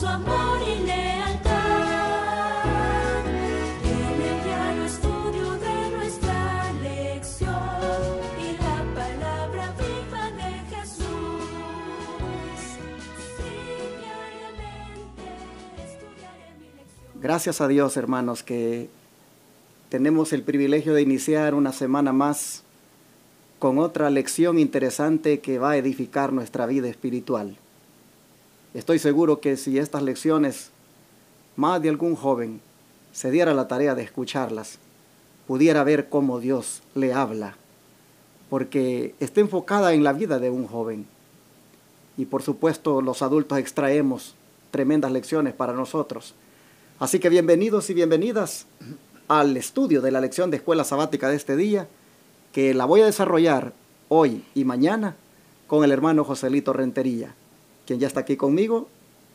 su amor y lealtad. En el diario estudio de nuestra lección y la palabra viva de Jesús. Sí, diariamente estudiaré mi lección. Gracias a Dios, hermanos, que tenemos el privilegio de iniciar una semana más con otra lección interesante que va a edificar nuestra vida espiritual. Estoy seguro que si estas lecciones, más de algún joven se diera la tarea de escucharlas, pudiera ver cómo Dios le habla, porque está enfocada en la vida de un joven. Y por supuesto, los adultos extraemos tremendas lecciones para nosotros. Así que bienvenidos y bienvenidas al estudio de la lección de escuela sabática de este día, que la voy a desarrollar hoy y mañana con el hermano Joselito Rentería, quien ya está aquí conmigo,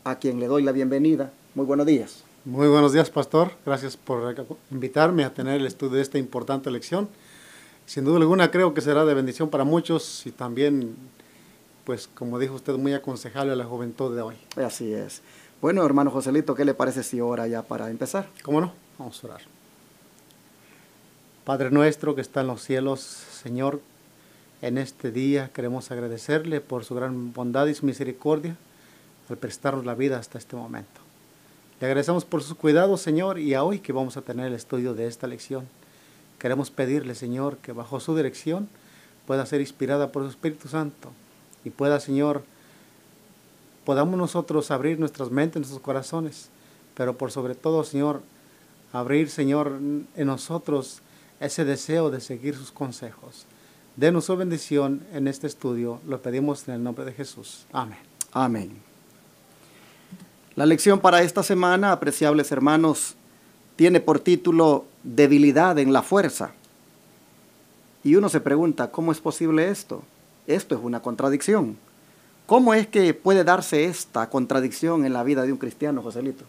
a quien le doy la bienvenida. Muy buenos días. Muy buenos días, pastor. Gracias por invitarme a tener el estudio de esta importante lección. Sin duda alguna creo que será de bendición para muchos y también, pues como dijo usted, muy aconsejable a la juventud de hoy. Así es. Bueno, hermano Joselito, ¿qué le parece si ora ya para empezar? ¿Cómo no? Vamos a orar. Padre nuestro que está en los cielos, Señor, en este día queremos agradecerle por su gran bondad y su misericordia al prestarnos la vida hasta este momento. Le agradecemos por sus cuidados, Señor, y a hoy que vamos a tener el estudio de esta lección. Queremos pedirle, Señor, que bajo su dirección pueda ser inspirada por su Espíritu Santo y pueda, Señor, podamos nosotros abrir nuestras mentes, nuestros corazones, pero por sobre todo, Señor, abrir, Señor, en nosotros ese deseo de seguir sus consejos. Denos su bendición en este estudio, lo pedimos en el nombre de Jesús. Amén. Amén. La lección para esta semana, apreciables hermanos, tiene por título Debilidad en la fuerza. Y uno se pregunta, ¿cómo es posible esto? Esto es una contradicción. ¿Cómo es que puede darse esta contradicción en la vida de un cristiano, Joselito?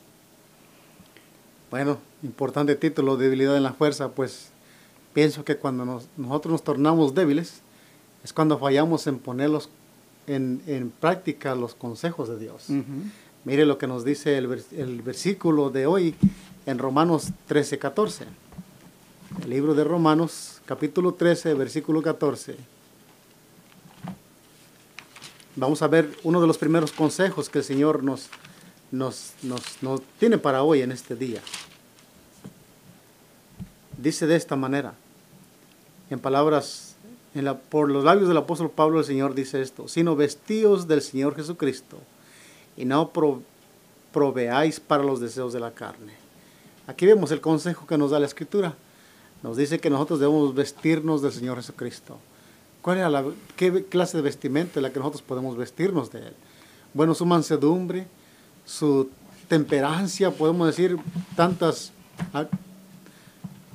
Bueno, importante título, debilidad en la fuerza, pues pienso que cuando nosotros nos tornamos débiles es cuando fallamos en ponerlos en práctica los consejos de Dios. Mire lo que nos dice el versículo de hoy en Romanos 13:14. El libro de Romanos, capítulo 13, versículo 14. Vamos a ver uno de los primeros consejos que el Señor nos tiene para hoy en este día. Dice de esta manera, en palabras, por los labios del apóstol Pablo, el Señor dice esto: sino vestíos del Señor Jesucristo y no proveáis para los deseos de la carne. Aquí vemos el consejo que nos da la Escritura. Nos dice que nosotros debemos vestirnos del Señor Jesucristo. ¿Qué clase de vestimenta es la que nosotros podemos vestirnos de Él? Bueno, su mansedumbre, su temperancia, podemos decir tantas...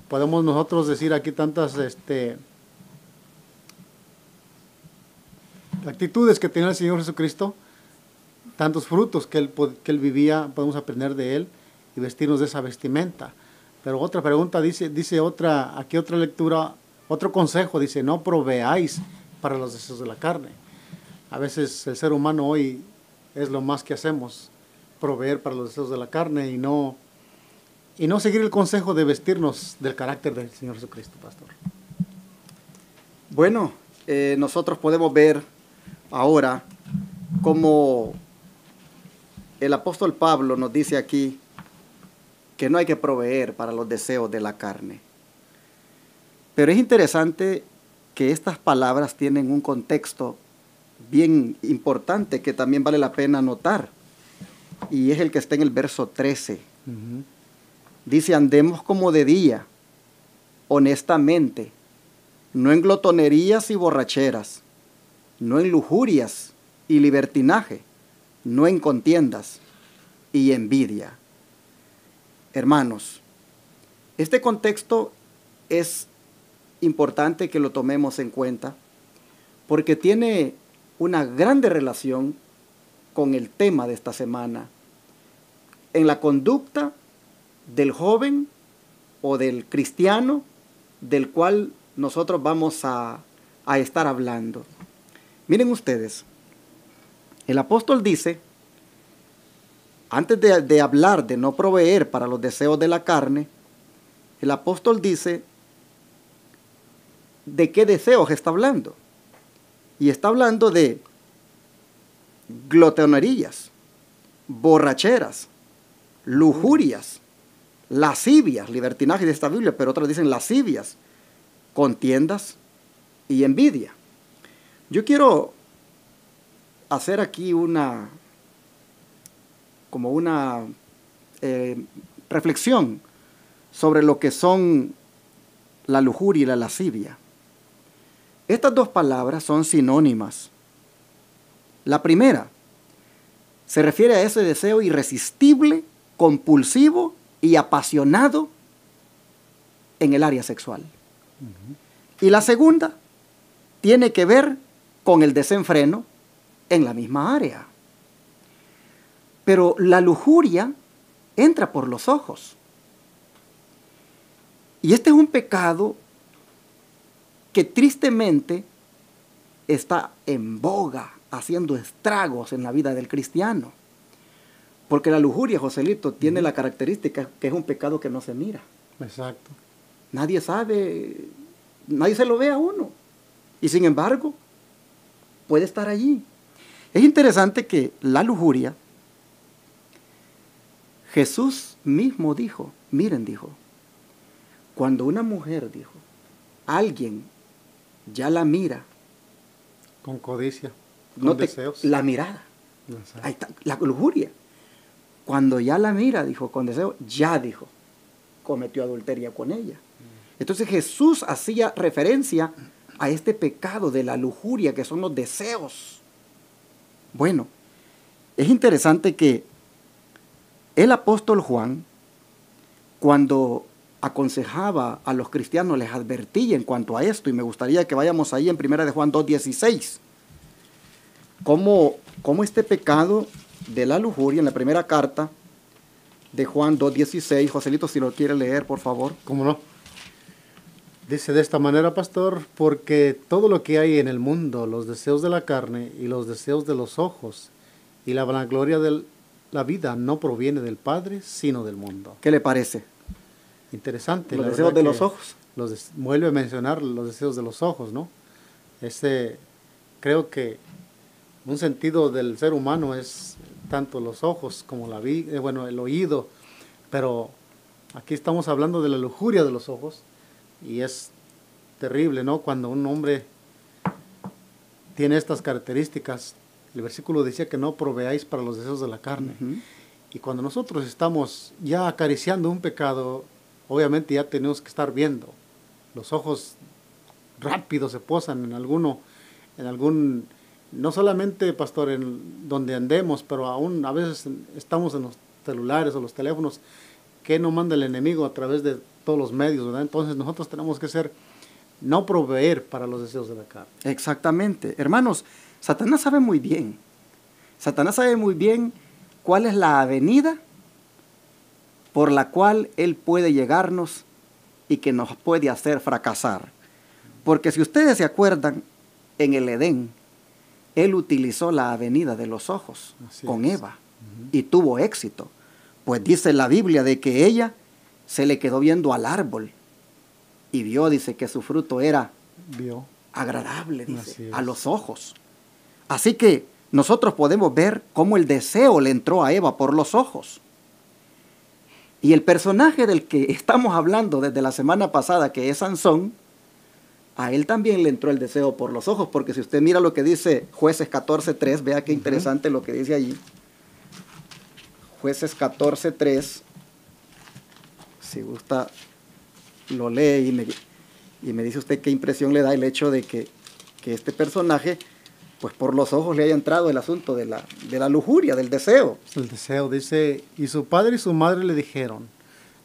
Podemos nosotros decir aquí tantas actitudes que tenía el Señor Jesucristo, tantos frutos que él vivía, podemos aprender de Él y vestirnos de esa vestimenta. Pero otra pregunta dice aquí otra lectura, otro consejo, dice, no proveáis para los deseos de la carne. A veces el ser humano hoy es lo más que hacemos, proveer para los deseos de la carne y no seguir el consejo de vestirnos del carácter del Señor Jesucristo, pastor. Bueno, nosotros podemos ver ahora cómo el apóstol Pablo nos dice aquí que no hay que proveer para los deseos de la carne. Pero es interesante que estas palabras tienen un contexto bien importante que también vale la pena notar, y es el que está en el verso 13. Dice, andemos como de día, honestamente, no en glotonerías y borracheras, no en lujurias y libertinaje, no en contiendas y envidia. Hermanos, este contexto es importante que lo tomemos en cuenta porque tiene una grande relación con el tema de esta semana, en la conducta del joven o del cristiano del cual nosotros vamos a estar hablando. Miren ustedes, el apóstol dice antes de hablar de no proveer para los deseos de la carne, el apóstol dice de qué deseos está hablando. Y está hablando de glotonerías, borracheras, lujurias, lascivias, libertinaje de esta Biblia, pero otras dicen lascivias, contiendas y envidia. Yo quiero hacer aquí una reflexión sobre lo que son la lujuria y la lascivia. Estas dos palabras son sinónimas. La primera se refiere a ese deseo irresistible, compulsivo y apasionado en el área sexual. Y la segunda tiene que ver con el desenfreno en la misma área. Pero la lujuria entra por los ojos. Y este es un pecado que tristemente está en boga, haciendo estragos en la vida del cristiano. Porque la lujuria, Joselito, tiene la característica que es un pecado que no se mira. Exacto. Nadie sabe, nadie se lo ve a uno. Y sin embargo, puede estar allí. Es interesante que la lujuria, Jesús mismo dijo, miren, dijo, cuando una mujer, dijo, alguien ya la mira. Con codicia, con deseos. La mirada. Exacto. Ahí está, la lujuria. Cuando ya la mira, dijo, con deseo, ya dijo, cometió adulterio con ella. Entonces Jesús hacía referencia a este pecado de la lujuria, que son los deseos. Bueno, es interesante que el apóstol Juan, cuando aconsejaba a los cristianos, les advertía en cuanto a esto, y me gustaría que vayamos ahí en 1 de Juan 2:16, cómo este pecado de la lujuria, en la primera carta de Juan 2:16, Joselito, si lo quiere leer, por favor. ¿Cómo no? Dice de esta manera, pastor, porque todo lo que hay en el mundo, los deseos de la carne y los deseos de los ojos y la vanagloria de la vida no proviene del Padre, sino del mundo. ¿Qué le parece? Interesante. Los deseos de los ojos. Vuelve a mencionar los deseos de los ojos, ¿no? Creo que un sentido del ser humano es tanto los ojos como el oído, pero aquí estamos hablando de la lujuria de los ojos y es terrible, ¿no? Cuando un hombre tiene estas características, el versículo decía que no proveáis para los deseos de la carne. Y cuando nosotros estamos ya acariciando un pecado, obviamente ya tenemos que estar viendo. Los ojos rápido se posan en algún, no solamente, pastor, en donde andemos, pero aún a veces estamos en los celulares o los teléfonos que nos manda el enemigo a través de todos los medios, ¿verdad? Entonces nosotros tenemos que no proveer para los deseos de la carne. Exactamente. Hermanos, Satanás sabe muy bien cuál es la avenida por la cual él puede llegarnos y que nos puede hacer fracasar. Porque si ustedes se acuerdan, en el Edén, él utilizó la avenida de los ojos con Eva y tuvo éxito. Pues dice la Biblia de que ella se le quedó viendo al árbol y vio, dice, que su fruto era agradable, dice, a los ojos. Así que nosotros podemos ver cómo el deseo le entró a Eva por los ojos. Y el personaje del que estamos hablando desde la semana pasada, que es Sansón, a él también le entró el deseo por los ojos, porque si usted mira lo que dice Jueces 14:3, vea qué interesante lo que dice allí. Jueces 14:3, si gusta lo lee y me dice usted qué impresión le da el hecho de que este personaje, pues por los ojos le haya entrado el asunto de la lujuria, del deseo. El deseo, dice, y su padre y su madre le dijeron,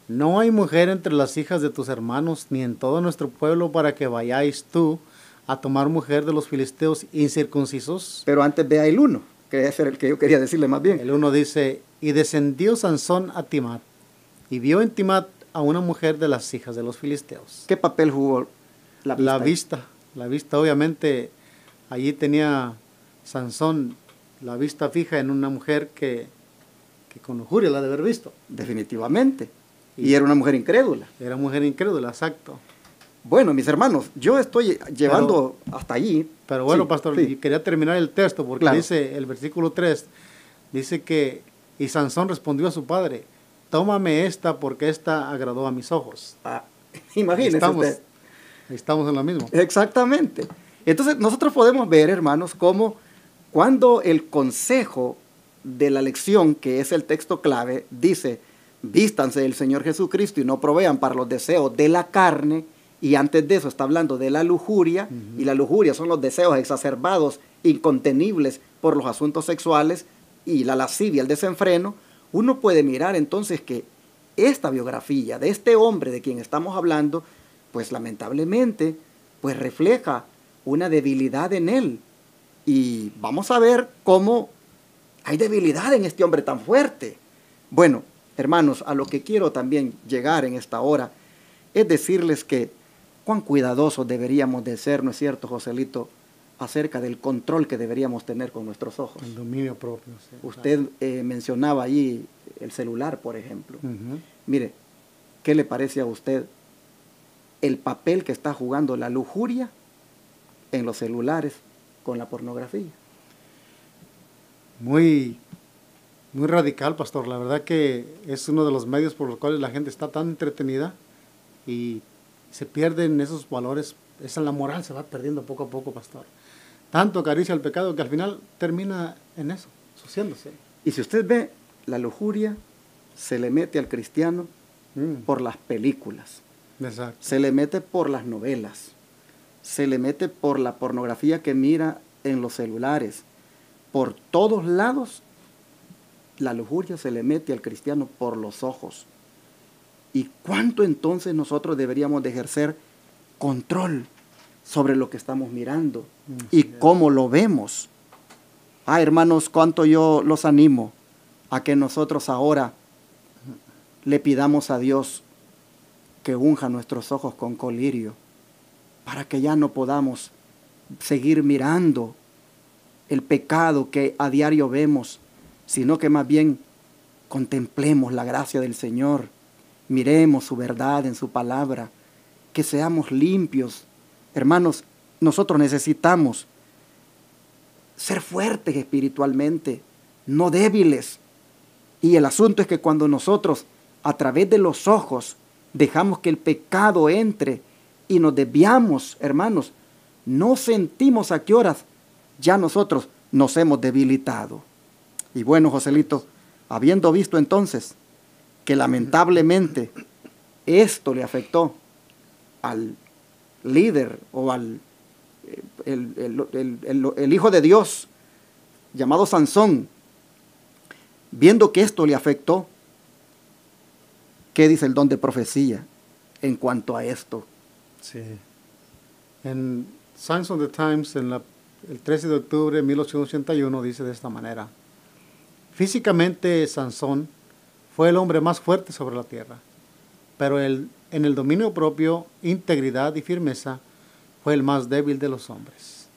no hay mujer entre las hijas de tus hermanos, ni en todo nuestro pueblo, para que vayáis tú a tomar mujer de los filisteos incircuncisos. Pero antes vea el 1, que es el que yo quería decirle más bien. El 1 dice, y descendió Sansón a Timat, y vio en Timat a una mujer de las hijas de los filisteos. ¿Qué papel jugó la vista? La vista, obviamente, allí tenía Sansón la vista fija en una mujer que que con lujuria la ha de haber visto. definitivamente. Y era una mujer incrédula. Era mujer incrédula, exacto. Bueno, mis hermanos, yo estoy llevando hasta allí. Pero bueno, Sí, pastor, sí. y quería terminar el texto porque Claro. dice el versículo 3, dice que, y Sansón respondió a su padre, tómame esta porque esta agradó a mis ojos. Ah, imagínese usted. Estamos en lo mismo. Exactamente. Entonces, nosotros podemos ver, hermanos, cómo cuando el consejo de la lección, que es el texto clave, dice, vístanse del Señor Jesucristo y no provean para los deseos de la carne, y antes de eso está hablando de la lujuria, y la lujuria son los deseos exacerbados, incontenibles por los asuntos sexuales, y la lascivia, el desenfreno. Uno puede mirar entonces que esta biografía de este hombre de quien estamos hablando, pues lamentablemente, pues refleja una debilidad en él. Y vamos a ver cómo hay debilidad en este hombre tan fuerte. Bueno, hermanos, a lo que quiero también llegar en esta hora es decirles que cuán cuidadosos deberíamos de ser, ¿no es cierto, Joselito?, acerca del control que deberíamos tener con nuestros ojos. El dominio propio. Sí. Usted mencionaba ahí el celular, por ejemplo. Ujú. Mire, ¿qué le parece a usted el papel que está jugando la lujuria en los celulares con la pornografía? Muy radical, pastor. La verdad que es uno de los medios por los cuales la gente está tan entretenida y se pierden esos valores. Esa la moral se va perdiendo poco a poco, pastor. Tanto acaricia el pecado que al final termina en eso, suciéndose. Y si usted ve, la lujuria se le mete al cristiano por las películas, Exacto. se le mete por las novelas, se le mete por la pornografía que mira en los celulares. Por todos lados, la lujuria se le mete al cristiano por los ojos. ¿Y cuánto entonces nosotros deberíamos de ejercer control sobre lo que estamos mirando y cómo lo vemos? Ah, hermanos, cuánto yo los animo a que nosotros ahora le pidamos a Dios que unja nuestros ojos con colirio para que ya no podamos seguir mirando el pecado que a diario vemos, sino que más bien contemplemos la gracia del Señor, miremos su verdad en su palabra, que seamos limpios. Hermanos, nosotros necesitamos ser fuertes espiritualmente, no débiles. Y el asunto es que cuando nosotros, a través de los ojos, dejamos que el pecado entre y nos desviamos, hermanos, no sentimos a qué horas ya nosotros nos hemos debilitado. Y bueno, Joselito, habiendo visto entonces que lamentablemente esto le afectó al líder o al el hijo de Dios llamado Sansón, viendo que esto le afectó, ¿qué dice el don de profecía en cuanto a esto? Sí. En Signs of the Times, el 13 de octubre de 1881, dice de esta manera: físicamente Sansón fue el hombre más fuerte sobre la tierra, pero en el dominio propio, integridad y firmeza, fue el más débil de los hombres.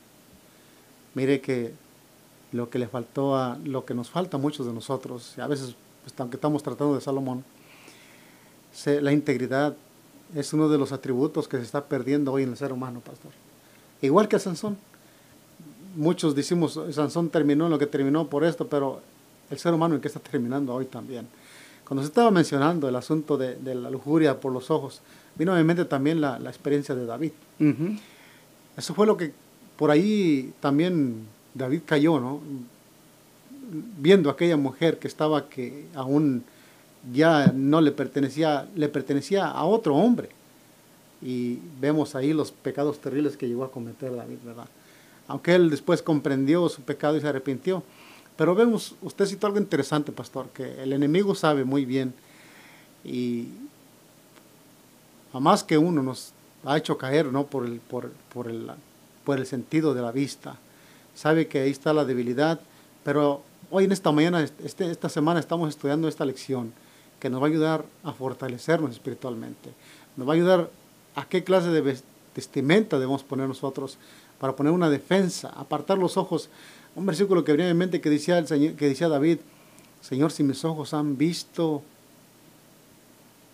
Mire que lo que le faltó lo que nos falta a muchos de nosotros, y a veces, pues, aunque estamos tratando de Salomón, la integridad es uno de los atributos que se está perdiendo hoy en el ser humano, pastor. Igual que Sansón. Muchos decimos, Sansón terminó en lo que terminó por esto, pero el ser humano en qué está terminando hoy también. Cuando se estaba mencionando el asunto de la lujuria por los ojos, vino a mi mente también la experiencia de David. Uh-huh. Eso fue lo que por ahí también David cayó, ¿no? Viendo a aquella mujer que aún ya no le pertenecía a otro hombre. Y vemos ahí los pecados terribles que llegó a cometer David, ¿verdad? Aunque él después comprendió su pecado y se arrepintió. Pero vemos, usted citó algo interesante, pastor, que el enemigo sabe muy bien, y a más que uno nos ha hecho caer, ¿no? por el sentido de la vista. Sabe que ahí está la debilidad, pero hoy en esta mañana, esta semana estamos estudiando esta lección que nos va a ayudar a fortalecernos espiritualmente. Nos va a ayudar a qué clase de vestimenta debemos poner nosotros para poner una defensa, apartar los ojos. Un versículo que venía en mi mente que decía David: Señor, si mis ojos han visto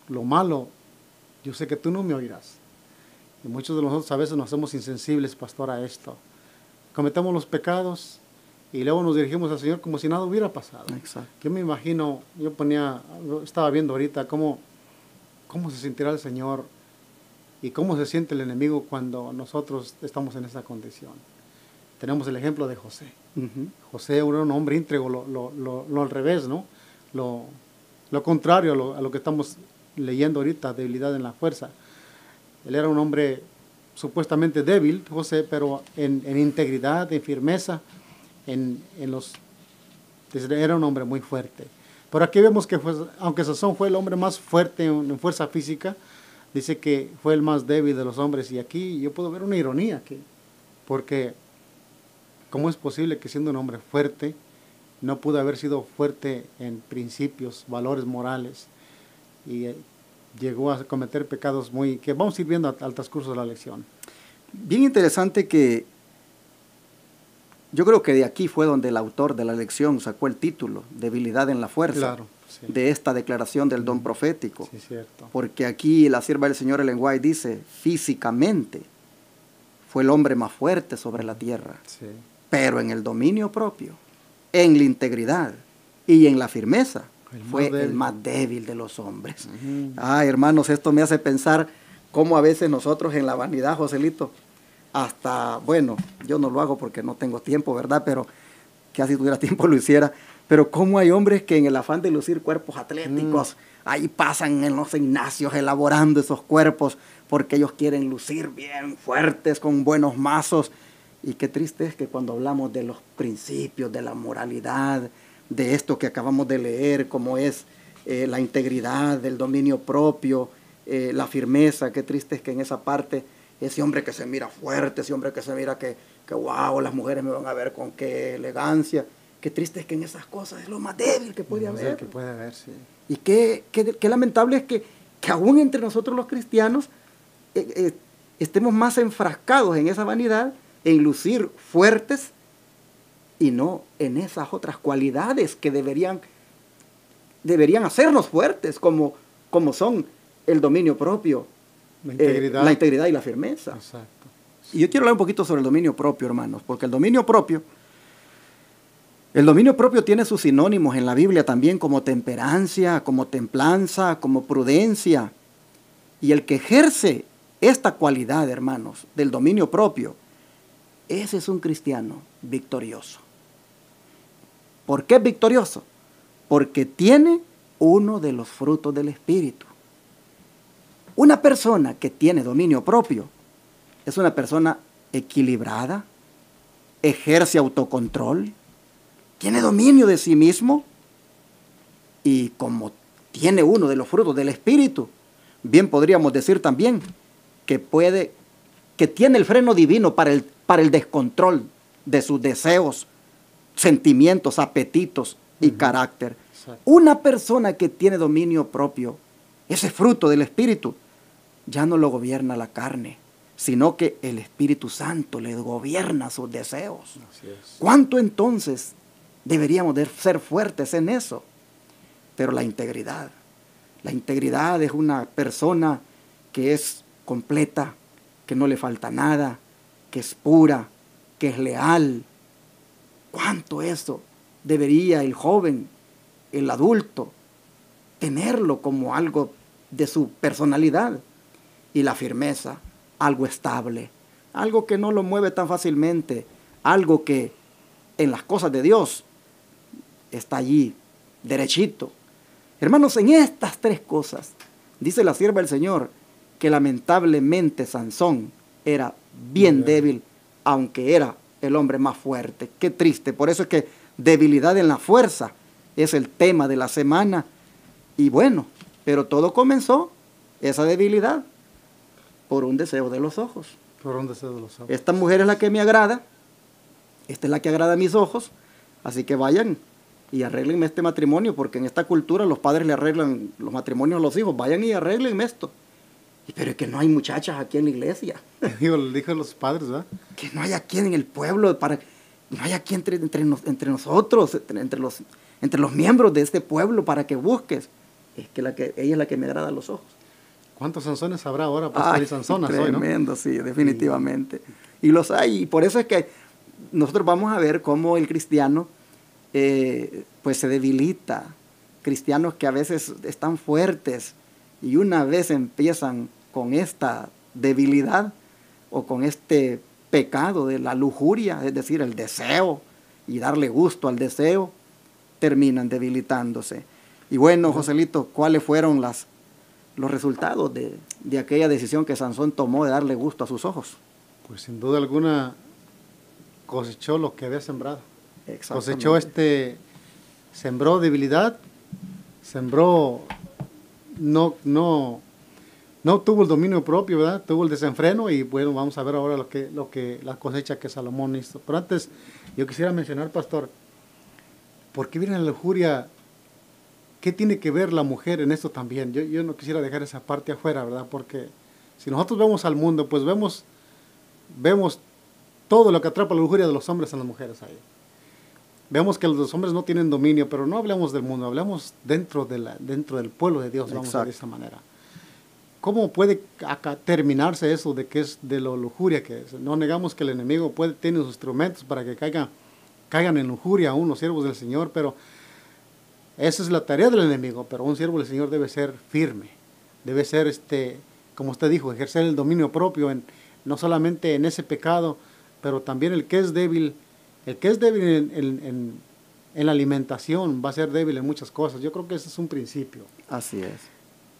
lo malo, yo sé que tú no me oirás. Y muchos de nosotros a veces nos hacemos insensibles, pastor, a esto. Cometemos los pecados y luego nos dirigimos al Señor como si nada hubiera pasado. Exacto. Yo me imagino, estaba viendo ahorita cómo se sentirá el Señor y cómo se siente el enemigo cuando nosotros estamos en esa condición. Tenemos el ejemplo de José. Ujú. José era un hombre íntegro, lo al revés, ¿no? Lo contrario a lo que estamos leyendo ahorita, debilidad en la fuerza. Él era un hombre supuestamente débil, José, pero en integridad, en firmeza, era un hombre muy fuerte. Por aquí vemos que aunque Sansón fue el hombre más fuerte en fuerza física, dice que fue el más débil de los hombres. Y aquí yo puedo ver una ironía aquí, porque ¿cómo es posible que siendo un hombre fuerte no pudo haber sido fuerte en principios, valores morales, y llegó a cometer pecados que vamos a ir viendo al transcurso de la lección? Bien interesante que yo creo que de aquí fue donde el autor de la lección sacó el título, Debilidad en la fuerza, Claro, sí. de esta declaración del don profético. Sí, cierto. Porque aquí la sierva del Señor Ellen White dice, físicamente fue el hombre más fuerte sobre la tierra, Sí. pero en el dominio propio, en la integridad y en la firmeza, fue el más débil de los hombres. Ujú. Hermanos, esto me hace pensar cómo a veces nosotros en la vanidad, Joselito, hasta, bueno, yo no lo hago porque no tengo tiempo, ¿verdad? Pero que si tuviera tiempo lo hiciera. Pero cómo hay hombres que en el afán de lucir cuerpos atléticos, ahí pasan en los gimnasios elaborando esos cuerpos porque ellos quieren lucir bien fuertes, con buenos mazos. Y qué triste es que cuando hablamos de los principios, de la moralidad, de esto que acabamos de leer, como es la integridad, del dominio propio, la firmeza, qué triste es que en esa parte, ese hombre que se mira fuerte, ese hombre que se mira que wow, las mujeres me van a ver con qué elegancia, qué triste es que en esas cosas es lo más débil que puede haber. Que puede haber, sí. Y qué lamentable es que aún entre nosotros los cristianos estemos más enfrascados en esa vanidad, en lucir fuertes, y no en esas otras cualidades que deberían hacernos fuertes, como son el dominio propio, la integridad y la firmeza. Exacto. Y yo quiero hablar un poquito sobre el dominio propio, hermanos, porque el dominio propio tiene sus sinónimos en la Biblia también, como temperancia, como templanza, como prudencia. Y el que ejerce esta cualidad, hermanos, del dominio propio, ese es un cristiano victorioso. ¿Por qué es victorioso? Porque tiene uno de los frutos del Espíritu. Una persona que tiene dominio propio es una persona equilibrada, ejerce autocontrol, tiene dominio de sí mismo, y como tiene uno de los frutos del Espíritu, bien podríamos decir también que tiene el freno divino para el descontrol de sus deseos, sentimientos, apetitos y carácter. Exacto. Una persona que tiene dominio propio, ese fruto del Espíritu, ya no lo gobierna la carne, sino que el Espíritu Santo le gobierna sus deseos. Así es. ¿Cuánto entonces deberíamos de ser fuertes en eso? Pero la integridad es una persona que es completa, que no le falta nada, que es pura, que es leal. ¿Cuánto eso debería el joven, el adulto, tenerlo como algo de su personalidad? Y la firmeza, algo estable, algo que no lo mueve tan fácilmente, algo que en las cosas de Dios está allí, derechito. Hermanos, en estas tres cosas, dice la sierva del Señor, que lamentablemente Sansón era bien débil, aunque era el hombre más fuerte. Qué triste. Por eso es que debilidad en la fuerza es el tema de la semana. Y bueno, pero todo comenzó, esa debilidad, por un deseo de los ojos. Por un deseo de los ojos. Esta mujer es la que me agrada, esta es la que agrada a mis ojos, así que vayan y arréglenme este matrimonio, porque en esta cultura los padres le arreglan los matrimonios a los hijos. Vayan y arréglenme esto. Pero es que no hay muchachas aquí en la iglesia. Dijo los padres, ¿verdad? Que no hay aquí en el pueblo, no hay aquí entre nosotros, entre entre los miembros de este pueblo para que busques. Es que ella es la que me agrada a los ojos. ¿Cuántos Sansones habrá ahora, pastor, y Sansonas hoy, no? Tremendo, sí, definitivamente. Y los hay, y por eso es que nosotros vamos a ver cómo el cristiano pues se debilita. Cristianos que a veces están fuertes y una vez empiezan con esta debilidad o con este pecado de la lujuria, es decir, el deseo y darle gusto al deseo, terminan debilitándose. Y bueno, Joselito, ¿cuáles fueron los resultados de aquella decisión que Sansón tomó de darle gusto a sus ojos? Pues sin duda alguna cosechó lo que había sembrado. Cosechó sembró debilidad, sembró, no tuvo el dominio propio, ¿verdad? Tuvo el desenfreno y bueno, vamos a ver ahora la cosecha que Salomón hizo. Pero antes, yo quisiera mencionar, pastor, ¿por qué viene la lujuria? ¿Qué tiene que ver la mujer en esto también? Yo no quisiera dejar esa parte afuera, ¿verdad? Porque si nosotros vemos al mundo, pues vemos todo lo que atrapa la lujuria de los hombres en las mujeres ahí. Vemos que los hombres no tienen dominio, pero no hablamos del mundo, hablamos dentro del pueblo de Dios, vamos a ver de esa manera. ¿Cómo puede terminarse eso de que es de la lujuria que es? No negamos que el enemigo tiene sus instrumentos para que caigan en lujuria aún los siervos del Señor, pero esa es la tarea del enemigo. Pero un siervo del Señor debe ser firme, debe ser, como usted dijo, ejercer el dominio propio, no solamente en ese pecado, pero también el que es débil en la alimentación va a ser débil en muchas cosas. Yo creo que ese es un principio. Así es.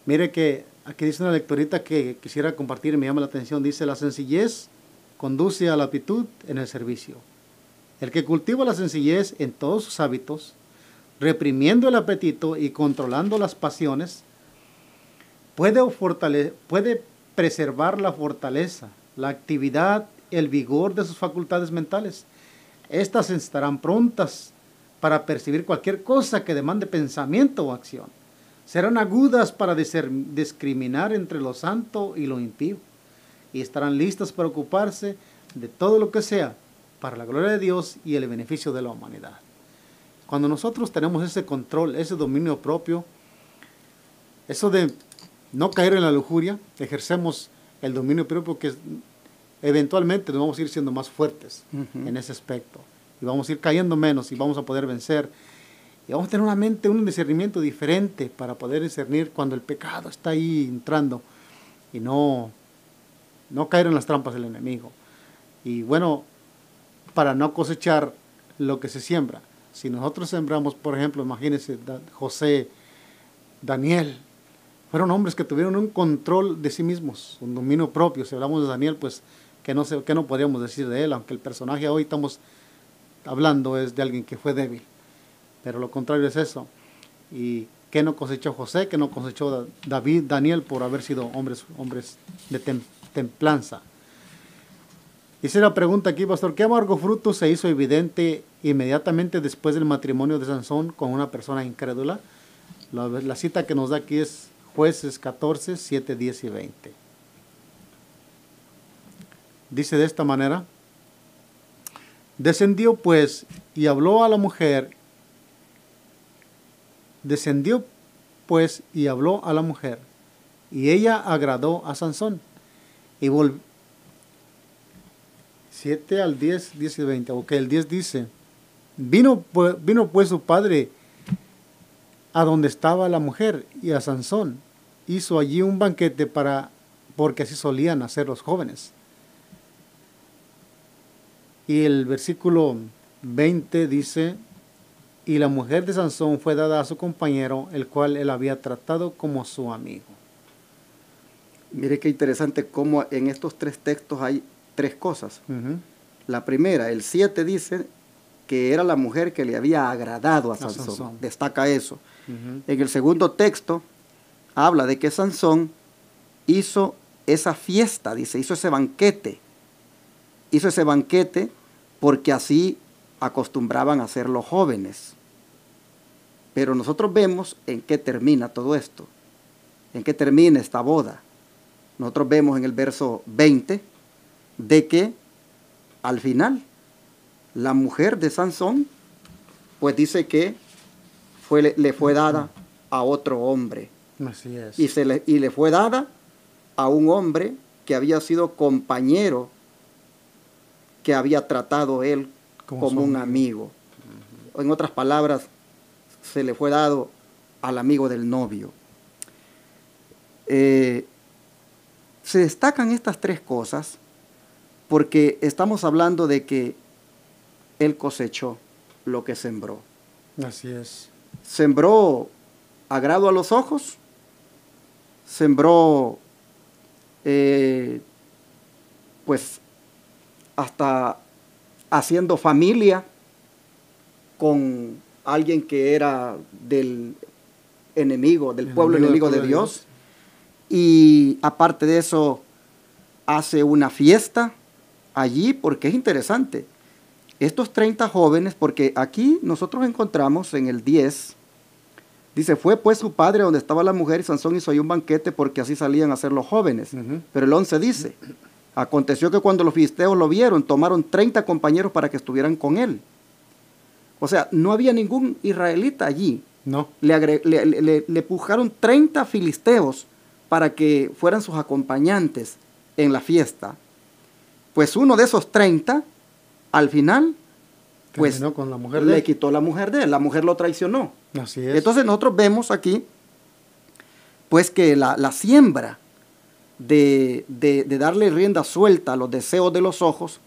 Mire que aquí dice una lecturita que quisiera compartir y me llama la atención. Dice, la sencillez conduce a la aptitud en el servicio. El que cultiva la sencillez en todos sus hábitos, reprimiendo el apetito y controlando las pasiones, puede preservar la fortaleza, la actividad, el vigor de sus facultades mentales. Estas estarán prontas para percibir cualquier cosa que demande pensamiento o acción. Serán agudas para discriminar entre lo santo y lo impío. Y estarán listas para ocuparse de todo lo que sea para la gloria de Dios y el beneficio de la humanidad. Cuando nosotros tenemos ese control, ese dominio propio, eso de no caer en la lujuria, ejercemos el dominio propio, que eventualmente nos vamos a ir siendo más fuertes en ese aspecto. Y vamos a ir cayendo menos y vamos a poder vencer. Y vamos a tener una mente, un discernimiento diferente para poder discernir cuando el pecado está ahí entrando y no caer en las trampas del enemigo. Y bueno, para no cosechar lo que se siembra. Si nosotros sembramos, por ejemplo, imagínense, José, Daniel, fueron hombres que tuvieron un control de sí mismos, un dominio propio. Si hablamos de Daniel, pues, ¿qué no podríamos decir de él? Aunque el personaje hoy estamos hablando es de alguien que fue débil. Pero lo contrario es eso. ¿Y qué no cosechó José? ¿Qué no cosechó Daniel por haber sido hombres de templanza? Hice la pregunta aquí, pastor, ¿qué amargo fruto se hizo evidente inmediatamente después del matrimonio de Sansón con una persona incrédula? La cita que nos da aquí es Jueces 14, 7, 10 y 20. Dice de esta manera: descendió pues y habló a la mujer, y ella agradó a Sansón. Y 7 al 10, 10 y 20. Ok, el 10 dice: vino pues su padre a donde estaba la mujer, y a Sansón hizo allí un banquete porque así solían hacer los jóvenes. Y el versículo 20 dice: y la mujer de Sansón fue dada a su compañero, el cual él había tratado como su amigo. Mire qué interesante cómo en estos tres textos hay tres cosas. La primera, el 7 dice que era la mujer que le había agradado a Sansón. Destaca eso. En el segundo texto habla de que Sansón hizo esa fiesta, dice, hizo ese banquete. Hizo ese banquete porque así acostumbraban a hacer los jóvenes. Pero nosotros vemos en qué termina todo esto, en qué termina esta boda. Nosotros vemos en el verso 20 de que al final la mujer de Sansón pues dice que le fue dada a otro hombre. Así es. Y le fue dada a un hombre que había sido compañero, que había tratado él como un amigo. En otras palabras, se le fue dado al amigo del novio. Se destacan estas tres cosas porque estamos hablando de que él cosechó lo que sembró. Así es. Sembró agrado a los ojos, sembró pues hasta haciendo familia con alguien que era del enemigo, del pueblo enemigo de Dios. Y aparte de eso, hace una fiesta allí, porque es interesante. Estos 30 jóvenes, porque aquí nosotros encontramos en el 10, dice, fue pues su padre donde estaba la mujer y Sansón hizo ahí un banquete porque así salían a ser los jóvenes. Pero el 11 dice, aconteció que cuando los filisteos lo vieron, tomaron 30 compañeros para que estuvieran con él. O sea, no había ningún israelita allí. No. Le pujaron 30 filisteos para que fueran sus acompañantes en la fiesta. Pues uno de esos 30, al final, pues con la mujer le quitó la mujer de él. La mujer lo traicionó. Así es. Entonces nosotros vemos aquí, pues que la siembra de darle rienda suelta a los deseos de los ojos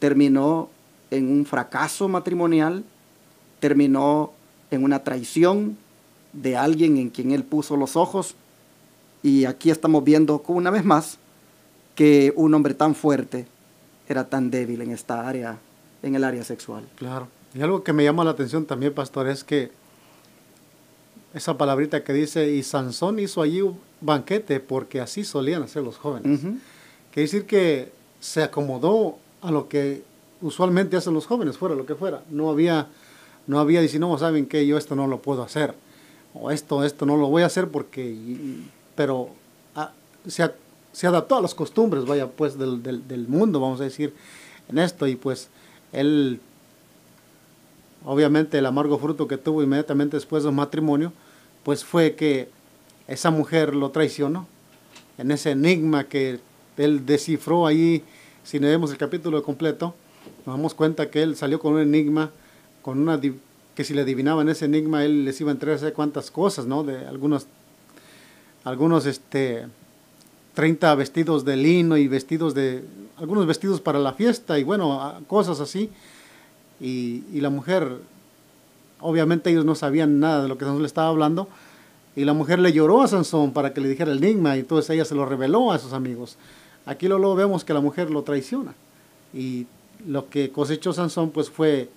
terminó en un fracaso matrimonial, terminó en una traición de alguien en quien él puso los ojos. Y aquí estamos viendo una vez más que un hombre tan fuerte era tan débil en esta área, en el área sexual. Claro. Y algo que me llama la atención también, pastor, es que esa palabrita que dice, y Sansón hizo allí un banquete porque así solían hacer los jóvenes. Quiere decir que se acomodó a lo que usualmente hacen los jóvenes, fuera lo que fuera. No había dice, no, ¿saben qué? Yo esto no lo puedo hacer. O esto no lo voy a hacer porque... Pero se adaptó a las costumbres, vaya, pues, del mundo, vamos a decir, en esto. Y pues, él, obviamente, el amargo fruto que tuvo inmediatamente después del matrimonio, pues fue que esa mujer lo traicionó. En ese enigma que él descifró ahí, si leemos el capítulo completo, nos damos cuenta que él salió con un enigma, que si le adivinaban ese enigma, él les iba a entregar sé cuántas cosas, ¿no? De algunos 30 vestidos de lino y algunos vestidos para la fiesta y bueno, cosas así. Y la mujer, obviamente ellos no sabían nada de lo que Sansón le estaba hablando, y la mujer le lloró a Sansón para que le dijera el enigma, y entonces ella se lo reveló a sus amigos. Aquí luego vemos que la mujer lo traiciona, y lo que cosechó Sansón pues fue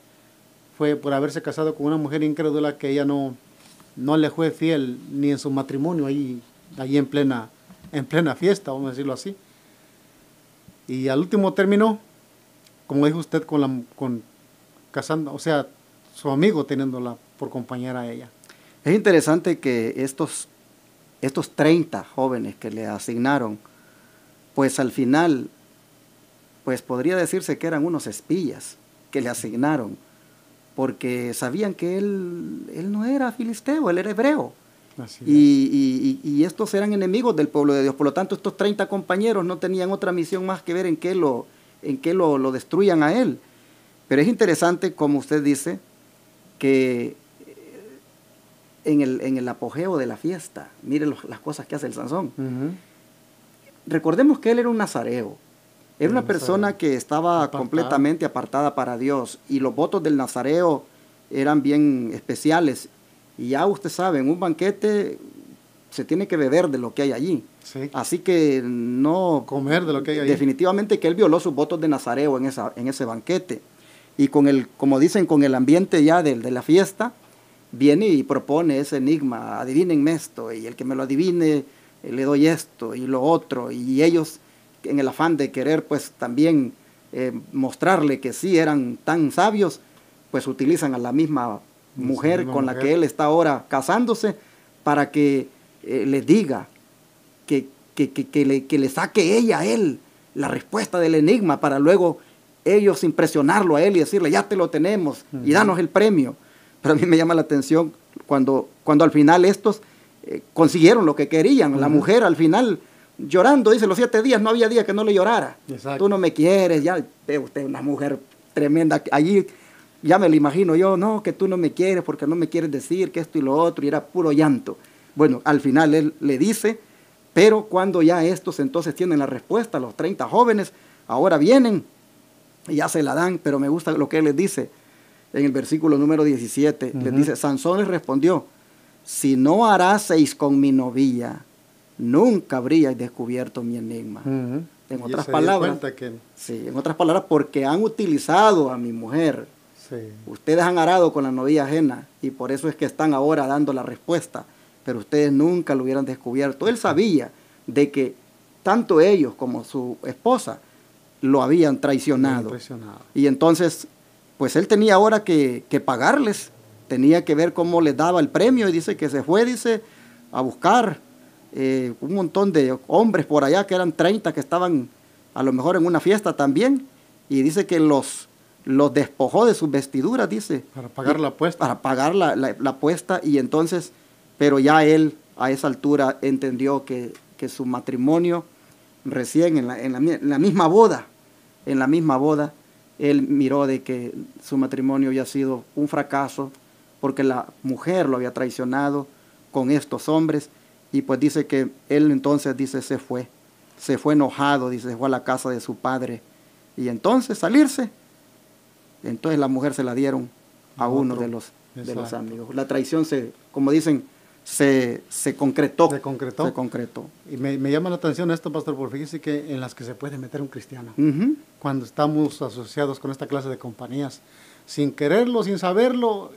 por haberse casado con una mujer incrédula que ella no le fue fiel ni en su matrimonio ahí en plena fiesta, vamos a decirlo así. Y al último término, como dijo usted, casando, o sea, su amigo teniéndola por compañera a ella. Es interesante que estos 30 jóvenes que le asignaron, pues al final, pues podría decirse que eran unos espías que le asignaron, porque sabían que él no era filisteo, él era hebreo. Y estos eran enemigos del pueblo de Dios. Por lo tanto, estos 30 compañeros no tenían otra misión más que ver en qué lo destruyan a él. Pero es interesante, como usted dice, que en el apogeo de la fiesta, mire las cosas que hace el Sansón. Recordemos que él era un nazareo. Era una persona que estaba completamente apartada para Dios, y los votos del nazareo eran bien especiales. Y ya usted sabe, en un banquete se tiene que beber de lo que hay allí. Sí. Así que no... Comer de lo que hay allí. Definitivamente que él violó sus votos de nazareo en ese banquete. Y como dicen, con el ambiente ya de la fiesta, viene y propone ese enigma, adivínenme esto, y el que me lo adivine le doy esto y lo otro. Y ellos, en el afán de querer pues también mostrarle que sí eran tan sabios, pues utilizan a la misma mujer con la que él está ahora casándose para que le diga que le saque ella a él la respuesta del enigma, para luego ellos impresionarlo a él y decirle, ya te lo tenemos y danos el premio. Pero a mí me llama la atención cuando al final estos consiguieron lo que querían. La mujer al final llorando, dice, los 7 días no había día que no le llorara. Exacto. Tú no me quieres, ya, usted es una mujer tremenda. Allí ya me lo imagino yo, no, que tú no me quieres porque no me quieres decir que esto y lo otro, y era puro llanto. Bueno, al final él le dice, pero cuando ya estos entonces tienen la respuesta, los 30 jóvenes, ahora vienen y ya se la dan, pero me gusta lo que él les dice en el versículo número 17, les dice, Sansón les respondió, si no haraseis con mi novilla, nunca habríais descubierto mi enigma. En otras palabras, sí, en otras palabras, porque han utilizado a mi mujer. Sí. Ustedes han arado con la novilla ajena y por eso es que están ahora dando la respuesta, pero ustedes nunca lo hubieran descubierto. Él sabía de que tanto ellos como su esposa lo habían traicionado. Y entonces, pues él tenía ahora que pagarles, tenía que ver cómo les daba el premio, y dice que se fue, dice, a buscar un montón de hombres por allá, que eran 30 que estaban a lo mejor en una fiesta también, y dice que los despojó de sus vestiduras, dice. Para pagar la apuesta. Para pagar la apuesta, y entonces, pero ya él a esa altura entendió que su matrimonio recién en la misma boda, él miró de que su matrimonio había sido un fracaso porque la mujer lo había traicionado con estos hombres, y pues dice que él entonces, dice, se fue enojado, dice, se fue a la casa de su padre, y entonces salirse, entonces la mujer se la dieron a uno de los amigos. La traición como dicen, se concretó. Se concretó. Y me llama la atención esto, pastor, porque fíjese que en las que se puede meter un cristiano, cuando estamos asociados con esta clase de compañías, sin quererlo, sin saberlo,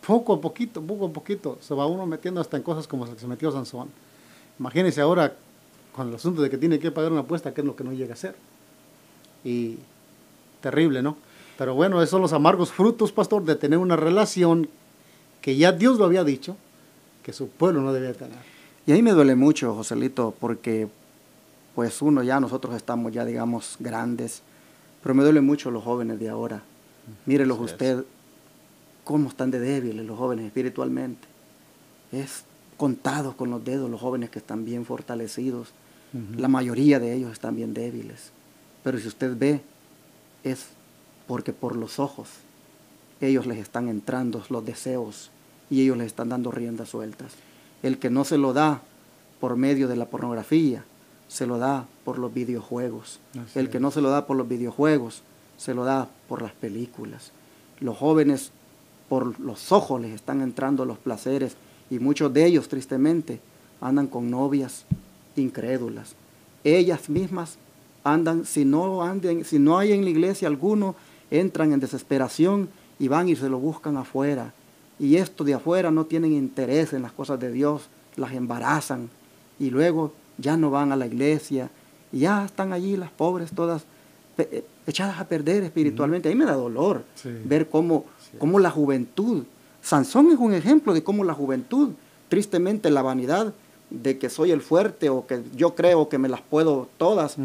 poco a poquito, se va uno metiendo hasta en cosas como las que se metió Sansón. Imagínense ahora, con el asunto de que tiene que pagar una apuesta, que es lo que no llega a hacer. Y terrible, ¿no? Pero bueno, esos son los amargos frutos, pastor, de tener una relación que ya Dios lo había dicho, que su pueblo no debía tener. Y ahí me duele mucho, Joselito, porque pues nosotros estamos ya, digamos, grandes, pero me duele mucho los jóvenes de ahora. Mírelos usted, cómo están de débiles los jóvenes espiritualmente. Es contados con los dedos los jóvenes que están bien fortalecidos. La mayoría de ellos están bien débiles. Pero si usted ve, es porque por los ojos ellos les están entrando los deseos y ellos les están dando riendas sueltas. El que no se lo da por medio de la pornografía, se lo da por los videojuegos. El que no se lo da por los videojuegos, se lo da por las películas. Los jóvenes, por los ojos les están entrando los placeres, y muchos de ellos, tristemente, andan con novias incrédulas. Ellas mismas andan, si no hay en la iglesia alguno, entran en desesperación y van y se lo buscan afuera. Y estos de afuera no tienen interés en las cosas de Dios, las embarazan y luego ya no van a la iglesia y ya están allí las pobres todas echadas a perder espiritualmente. A mí me da dolor ver cómo la juventud, Sansón es un ejemplo de cómo la juventud, tristemente la vanidad de que soy el fuerte o que yo creo que me las puedo todas,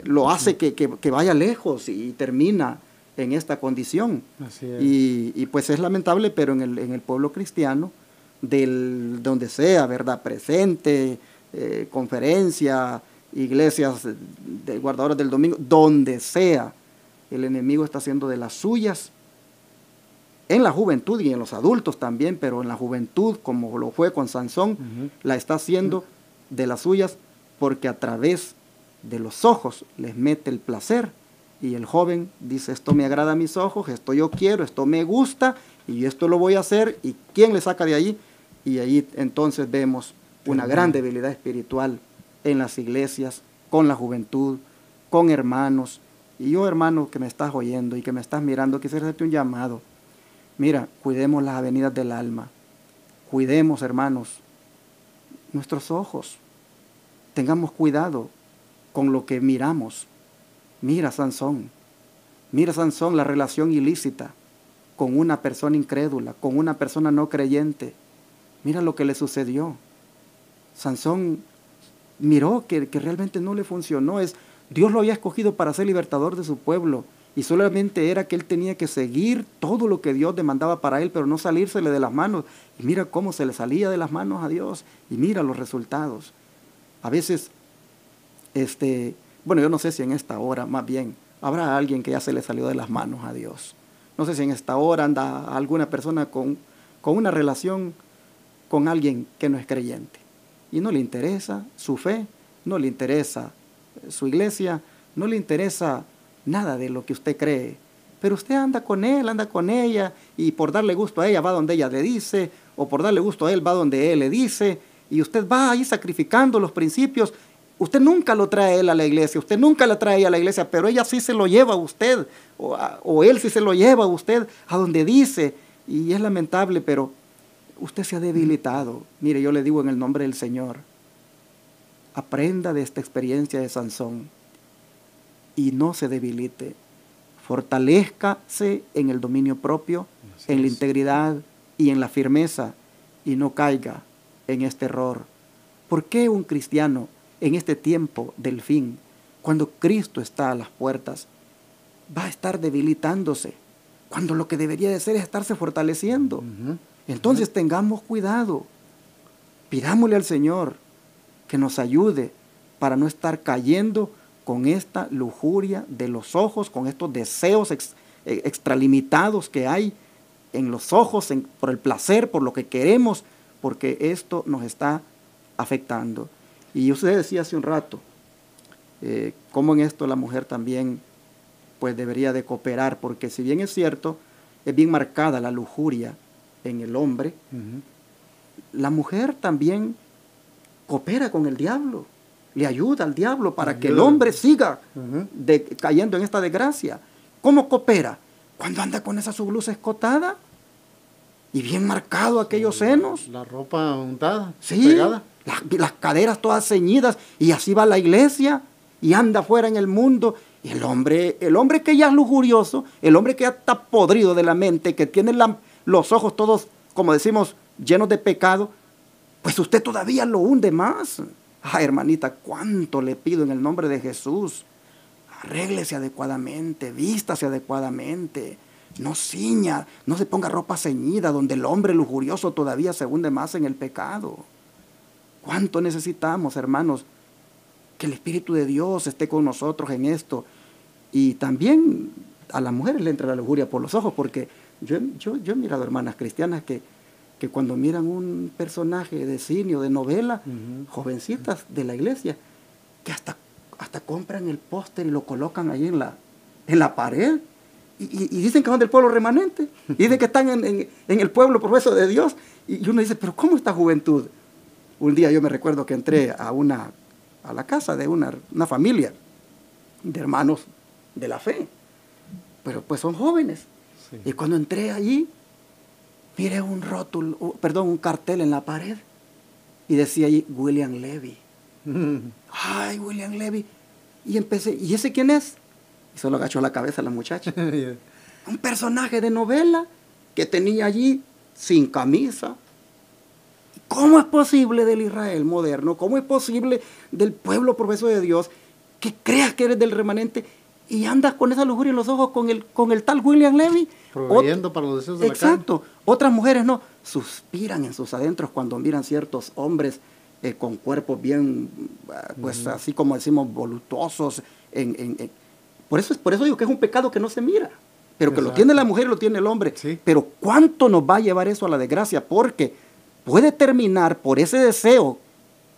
lo hace que vaya lejos y termina en esta condición. Así es. Y pues es lamentable, pero en el pueblo cristiano, donde sea, ¿verdad? Presente, conferencia, iglesias de guardadores del domingo, donde sea, el enemigo está haciendo de las suyas, en la juventud y en los adultos también, pero en la juventud, como lo fue con Sansón, la está haciendo de las suyas, porque a través de los ojos les mete el placer, y el joven dice, esto me agrada a mis ojos, esto yo quiero, esto me gusta, y esto lo voy a hacer, y ¿quién le saca de allí? Y ahí entonces vemos una gran debilidad espiritual en las iglesias, con la juventud, con hermanos. Y yo, hermano, que me estás oyendo y que me estás mirando, quisiera hacerte un llamado. Mira, cuidemos las avenidas del alma. Cuidemos, hermanos, nuestros ojos. Tengamos cuidado con lo que miramos. Mira Sansón, la relación ilícita con una persona incrédula, con una persona no creyente. Mira lo que le sucedió. Sansón miró que realmente no le funcionó. Dios lo había escogido para ser libertador de su pueblo, Y solamente era que él tenía que seguir todo lo que Dios demandaba para él, pero no salírsele de las manos. Y mira cómo se le salía de las manos a Dios. Y mira los resultados. A veces, bueno, yo no sé si en esta hora, más bien, habrá alguien que ya se le salió de las manos a Dios. No sé si en esta hora anda alguna persona con una relación con alguien que no es creyente. Y no le interesa su fe, no le interesa su iglesia, no le interesa nada de lo que usted cree. Pero usted anda con él, anda con ella, y por darle gusto a ella va donde ella le dice, o por darle gusto a él va donde él le dice, y usted va ahí sacrificando los principios. Usted nunca lo trae a él a la iglesia, usted nunca la trae a la iglesia, pero ella sí se lo lleva a usted, o él sí se lo lleva a usted a donde dice, y es lamentable, pero usted se ha debilitado. Mire, yo le digo en el nombre del Señor, aprenda de esta experiencia de Sansón y no se debilite. Fortalézcase en el dominio propio, en la integridad y en la firmeza, y no caiga en este error. ¿Por qué un cristiano en este tiempo del fin, cuando Cristo está a las puertas, va a estar debilitándose, cuando lo que debería de ser es estarse fortaleciendo? Entonces tengamos cuidado, pidámosle al Señor que nos ayude para no estar cayendo con esta lujuria de los ojos, con estos deseos extralimitados que hay en los ojos, por el placer, por lo que queremos, porque esto nos está afectando. Y usted decía hace un rato, cómo en esto la mujer también pues debería de cooperar, porque si bien es cierto, es bien marcada la lujuria en el hombre, la mujer también coopera con el diablo, le ayuda al diablo para que el hombre siga cayendo en esta desgracia. ¿Cómo coopera? Cuando anda con esa su blusa escotada y bien marcado aquellos senos. La ropa untada, sí, pegada. Las caderas todas ceñidas, y así va a la iglesia y anda afuera en el mundo. Y el hombre que ya es lujurioso, el hombre que ya está podrido de la mente, que tiene los ojos todos, como decimos, llenos de pecado, pues usted todavía lo hunde más. Ay, hermanita, cuánto le pido en el nombre de Jesús. Arréglese adecuadamente, vístase adecuadamente, no ciña, no se ponga ropa ceñida, donde el hombre lujurioso todavía se hunde más en el pecado. ¿Cuánto necesitamos, hermanos, que el Espíritu de Dios esté con nosotros en esto? Y también a las mujeres le entra la lujuria por los ojos, porque yo he mirado hermanas cristianas que cuando miran un personaje de cine o de novela, jovencitas de la iglesia, que hasta compran el póster y lo colocan ahí en la pared, y dicen que son del pueblo remanente, y dicen que están en el pueblo profeso de Dios, y uno dice, pero ¿cómo esta juventud? Un día yo me recuerdo que entré a la casa de una familia de hermanos de la fe, pero pues son jóvenes. Sí. Y cuando entré allí, miré un cartel en la pared, y decía allí William Levy. Ay, William Levy. Y empecé, ¿y ese quién es? Y solo agachó la cabeza la muchacha. Un personaje de novela que tenía allí sin camisa. ¿Cómo es posible del Israel moderno? ¿Cómo es posible del pueblo profeso de Dios que creas que eres del remanente y andas con esa lujuria en los ojos con el tal William Levy? Proveyendo para los deseos de la carne. Exacto. Otras mujeres no, suspiran en sus adentros cuando miran ciertos hombres con cuerpos bien, pues así como decimos, voluptuosos. Por eso digo que es un pecado que no se mira, pero que lo tiene la mujer y lo tiene el hombre. Sí. Pero ¿cuánto nos va a llevar eso a la desgracia? Porque puede terminar por ese deseo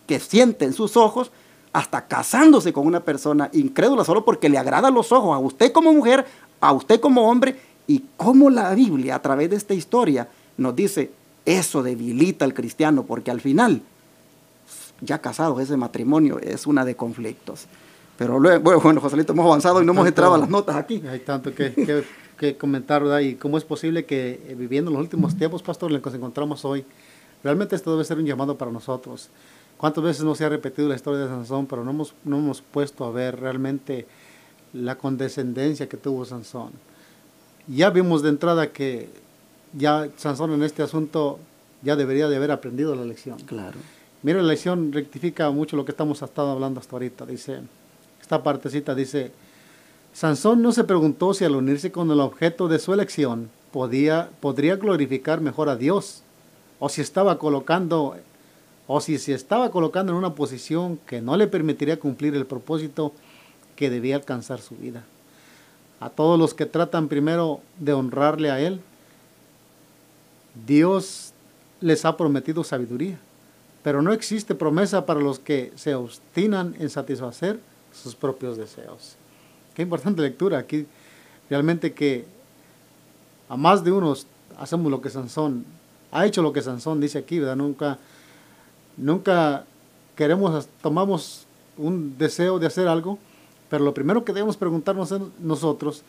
que siente en sus ojos hasta casándose con una persona incrédula solo porque le agradan los ojos a usted como mujer, a usted como hombre, y como la Biblia a través de esta historia nos dice, eso debilita al cristiano, porque al final, ya casados, ese matrimonio es una de conflictos. Pero luego, bueno, Joselito, hemos avanzado y no hemos entrado a las notas aquí. Hay tanto que comentar, ¿verdad? Y cómo es posible que viviendo los últimos tiempos, pastor, en los que nos encontramos hoy, realmente esto debe ser un llamado para nosotros. ¿Cuántas veces no se ha repetido la historia de Sansón, pero no hemos puesto a ver realmente la condescendencia que tuvo Sansón? Ya vimos de entrada que ya Sansón en este asunto ya debería de haber aprendido la lección. Claro. Mira, la lección rectifica mucho lo que estamos estado hablando hasta ahorita. Dice, esta partecita dice, Sansón no se preguntó si al unirse con el objeto de su elección podría glorificar mejor a Dios, o si se estaba colocando en una posición que no le permitiría cumplir el propósito que debía alcanzar su vida. A todos los que tratan primero de honrarle a Él, Dios les ha prometido sabiduría, pero no existe promesa para los que se obstinan en satisfacer sus propios deseos. Qué importante lectura aquí. Realmente que a más de unos hacemos lo que Sansón ha hecho, lo que Sansón dice aquí, ¿verdad? Nunca tomamos un deseo de hacer algo, pero lo primero que debemos preguntarnos nosotros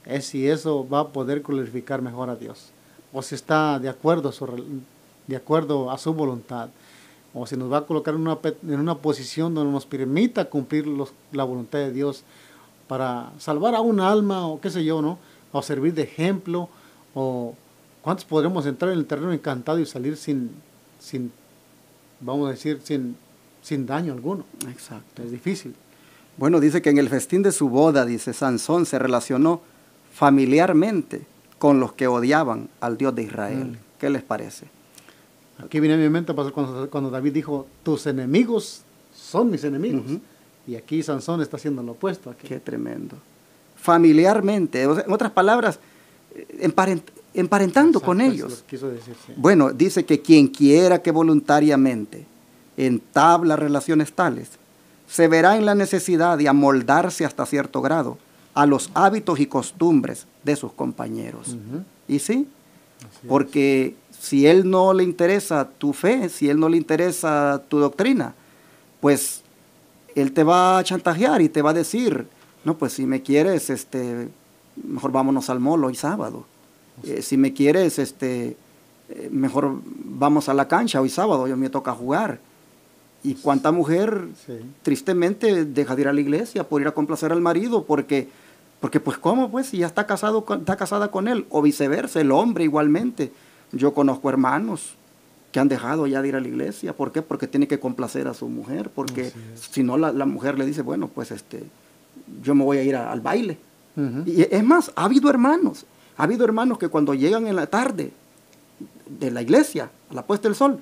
es si eso va a poder glorificar mejor a Dios, o si está de acuerdo a su voluntad, o si nos va a colocar en una posición donde nos permita cumplir la voluntad de Dios para salvar a un alma, o qué sé yo, ¿no? O servir de ejemplo, o cuántos podremos entrar en el terreno encantado y salir sin vamos a decir, sin daño alguno. Exacto. Es difícil. Bueno, dice que en el festín de su boda, dice, Sansón se relacionó familiarmente con los que odiaban al Dios de Israel. ¿Qué les parece? Aquí viene a mi mente cuando David dijo, tus enemigos son mis enemigos. Y aquí Sansón está haciendo lo opuesto. Aquí. Qué tremendo. Familiarmente, o sea, en otras palabras, emparentando con ellos. Eso quiso decir, sí. Bueno, dice que quien quiera que voluntariamente entabla relaciones tales, se verá en la necesidad de amoldarse hasta cierto grado a los hábitos y costumbres de sus compañeros. ¿Y sí? Así porque si él no le interesa tu fe, si él no le interesa tu doctrina, pues él te va a chantajear y te va a decir, no, pues si me quieres, mejor vámonos al mall hoy sábado. Si me quieres, mejor vamos a la cancha hoy sábado, yo me toca jugar. ¿Y cuánta mujer tristemente deja de ir a la iglesia por ir a complacer al marido? Porque pues ¿cómo? Pues si ya está casada con él, o viceversa, el hombre igualmente. Yo conozco hermanos que han dejado ya de ir a la iglesia. ¿Por qué? Porque tiene que complacer a su mujer, porque si no la mujer le dice, bueno, pues yo me voy a ir al baile. Y es más, ha habido hermanos que cuando llegan en la tarde de la iglesia, a la puesta del sol,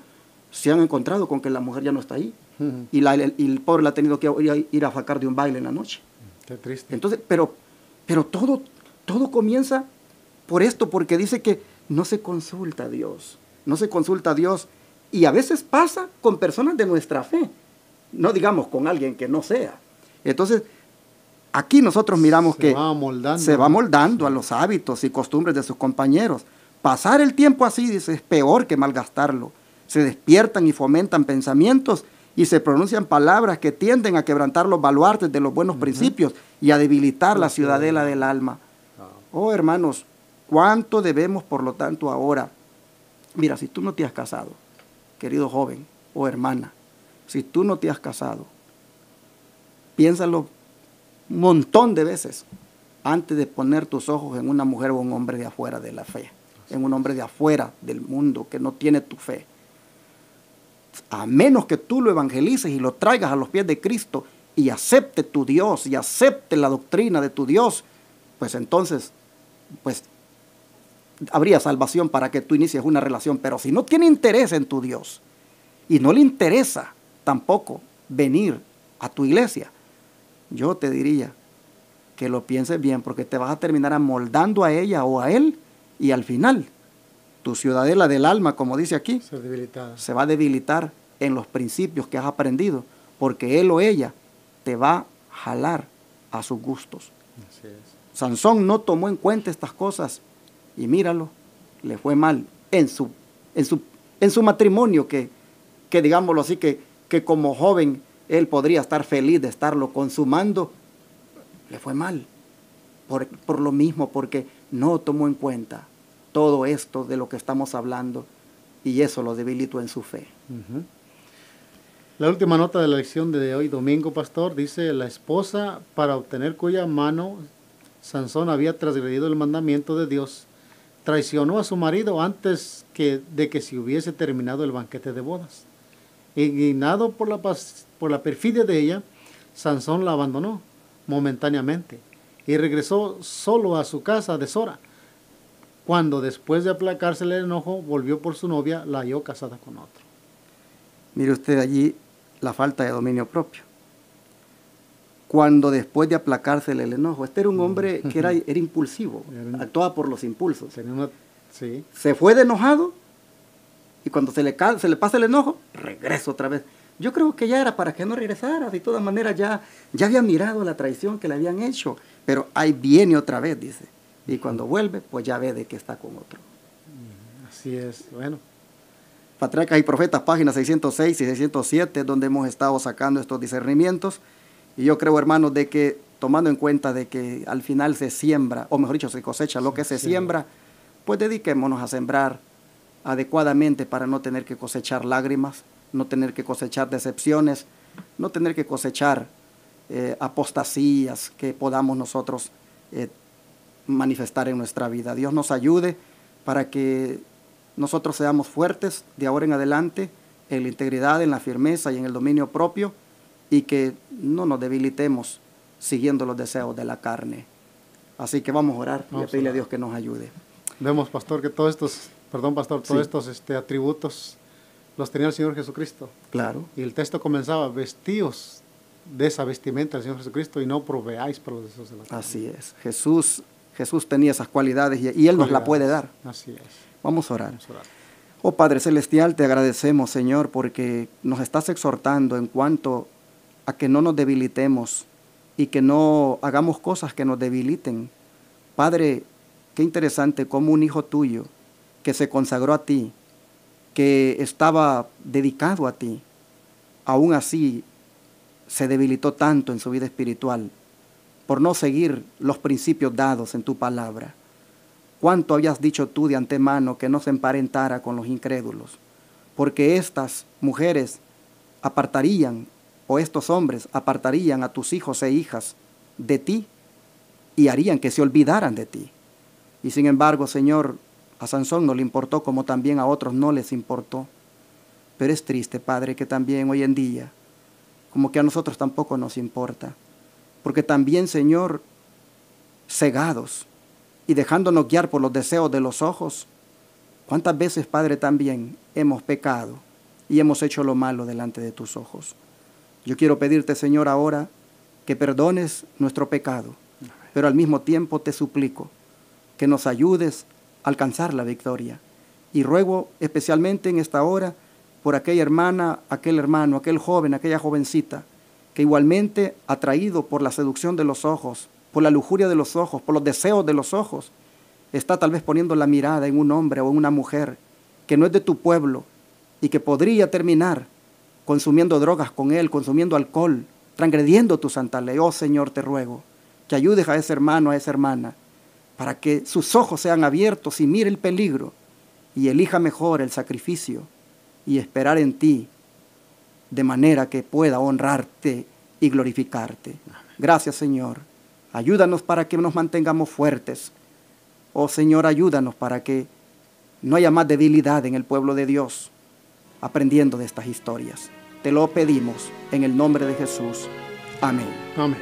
se han encontrado con que la mujer ya no está ahí. Y el pobre la ha tenido que ir a sacar de un baile en la noche. Qué triste. Entonces, pero todo comienza por esto, porque dice que no se consulta a Dios. No se consulta a Dios. Y a veces pasa con personas de nuestra fe. No digamos con alguien que no sea. Entonces, aquí nosotros miramos que se va moldando a los hábitos y costumbres de sus compañeros. Pasar el tiempo así, dice, es peor que malgastarlo. Se despiertan y fomentan pensamientos y se pronuncian palabras que tienden a quebrantar los baluartes de los buenos principios y a debilitar la ciudadela del alma. Oh, hermanos, ¿cuánto debemos, por lo tanto, ahora? Mira, si tú no te has casado, querido joven o hermana, si tú no te has casado, piénsalo un montón de veces antes de poner tus ojos en una mujer o un hombre de afuera de la fe, en un hombre de afuera del mundo que no tiene tu fe. A menos que tú lo evangelices y lo traigas a los pies de Cristo y acepte tu Dios y acepte la doctrina de tu Dios, pues entonces, pues habría salvación para que tú inicies una relación. Pero si no tiene interés en tu Dios y no le interesa tampoco venir a tu iglesia, yo te diría que lo pienses bien, porque te vas a terminar amoldando a ella o a él, y al final tu ciudadela del alma, como dice aquí, se va a debilitar en los principios que has aprendido, porque él o ella te va a jalar a sus gustos. Así es. Sansón no tomó en cuenta estas cosas y míralo, le fue mal en su matrimonio, que digámoslo así, que como joven él podría estar feliz de estarlo consumando. Le fue mal por lo mismo, porque no tomó en cuenta todo esto de lo que estamos hablando, y eso lo debilitó en su fe. La última nota de la lección de hoy domingo, pastor, dice: la esposa, para obtener cuya mano Sansón había transgredido el mandamiento de Dios, traicionó a su marido antes de que se hubiese terminado el banquete de bodas. Indignado por la perfidia de ella, Sansón la abandonó momentáneamente y regresó solo a su casa a deshora. Cuando después de aplacarse el enojo, volvió por su novia, la halló casada con otro. Mire usted allí la falta de dominio propio. Cuando después de aplacarse el enojo, este era un hombre que era impulsivo, actuaba por los impulsos. Sí. Se fue de enojado y cuando se le pasa el enojo, regresa otra vez. Yo creo que ya era para que no regresara, de todas maneras ya había mirado la traición que le habían hecho, pero ahí viene otra vez, dice. Y cuando vuelve, pues ya ve de que está con otro. Así es, bueno. Patriarcas y Profetas, páginas 606 y 607, donde hemos estado sacando estos discernimientos. Y yo creo, hermanos, de que tomando en cuenta de que al final se siembra, o mejor dicho, se cosecha lo que se siembra, pues dediquémonos a sembrar adecuadamente para no tener que cosechar lágrimas, no tener que cosechar decepciones, no tener que cosechar apostasías que podamos nosotros manifestar en nuestra vida. Dios nos ayude para que nosotros seamos fuertes de ahora en adelante en la integridad, en la firmeza y en el dominio propio, y que no nos debilitemos siguiendo los deseos de la carne. Así que vamos a orar y a pedirle a Dios que nos ayude. Vemos, pastor, que todos estos atributos los tenía el Señor Jesucristo. Claro. Y el texto comenzaba: vestíos de esa vestimenta del Señor Jesucristo y no proveáis para los deseos de la carne. Así es. Jesús tenía esas cualidades y Él nos la puede dar. Así es. Vamos a orar. Vamos a orar. Oh Padre Celestial, te agradecemos, Señor, porque nos estás exhortando en cuanto a que no nos debilitemos y que no hagamos cosas que nos debiliten. Padre, qué interesante cómo un hijo tuyo que se consagró a ti, que estaba dedicado a ti, aún así se debilitó tanto en su vida espiritual por no seguir los principios dados en tu palabra. ¿Cuánto habías dicho tú de antemano que no se emparentara con los incrédulos? Porque estas mujeres apartarían, o estos hombres apartarían a tus hijos e hijas de ti y harían que se olvidaran de ti. Y sin embargo, Señor, a Sansón no le importó, como también a otros no les importó. Pero es triste, Padre, que también hoy en día, como que a nosotros tampoco nos importa. Porque también, Señor, cegados y dejándonos guiar por los deseos de los ojos, ¿cuántas veces, Padre, también hemos pecado y hemos hecho lo malo delante de tus ojos? Yo quiero pedirte, Señor, ahora que perdones nuestro pecado, pero al mismo tiempo te suplico que nos ayudes a alcanzar la victoria. Y ruego especialmente en esta hora por aquella hermana, aquel hermano, aquel joven, aquella jovencita, que igualmente, atraído por la seducción de los ojos, por la lujuria de los ojos, por los deseos de los ojos, está tal vez poniendo la mirada en un hombre o en una mujer que no es de tu pueblo y que podría terminar consumiendo drogas con él, consumiendo alcohol, transgrediendo tu santa ley. Oh Señor, te ruego que ayudes a ese hermano, a esa hermana, para que sus ojos sean abiertos y mire el peligro y elija mejor el sacrificio y esperar en ti, de manera que pueda honrarte y glorificarte. Gracias, Señor. Ayúdanos para que nos mantengamos fuertes. Oh Señor, ayúdanos para que no haya más debilidad en el pueblo de Dios, aprendiendo de estas historias. Te lo pedimos en el nombre de Jesús. Amén. Amén.